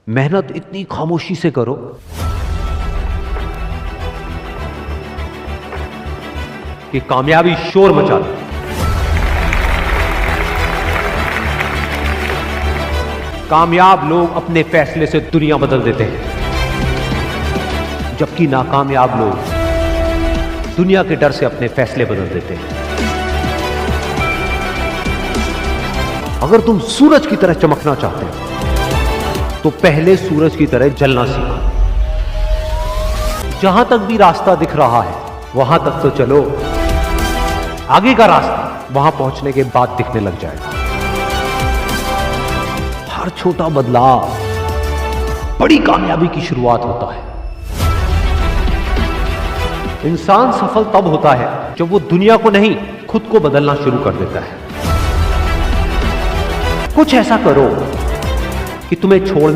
मेहनत इतनी खामोशी से करो कि कामयाबी शोर मचा दे। कामयाब लोग अपने फैसले से दुनिया बदल देते हैं, जबकि नाकामयाब लोग दुनिया के डर से अपने फैसले बदल देते हैं। अगर तुम सूरज की तरह चमकना चाहते हो तो पहले सूरज की तरह जलना सीखो। जहां तक भी रास्ता दिख रहा है वहां तक तो चलो, आगे का रास्ता वहां पहुंचने के बाद दिखने लग जाएगा। हर छोटा बदलाव बड़ी कामयाबी की शुरुआत होता है। इंसान सफल तब होता है जब वो दुनिया को नहीं, खुद को बदलना शुरू कर देता है। कुछ ऐसा करो कि तुम्हें छोड़ने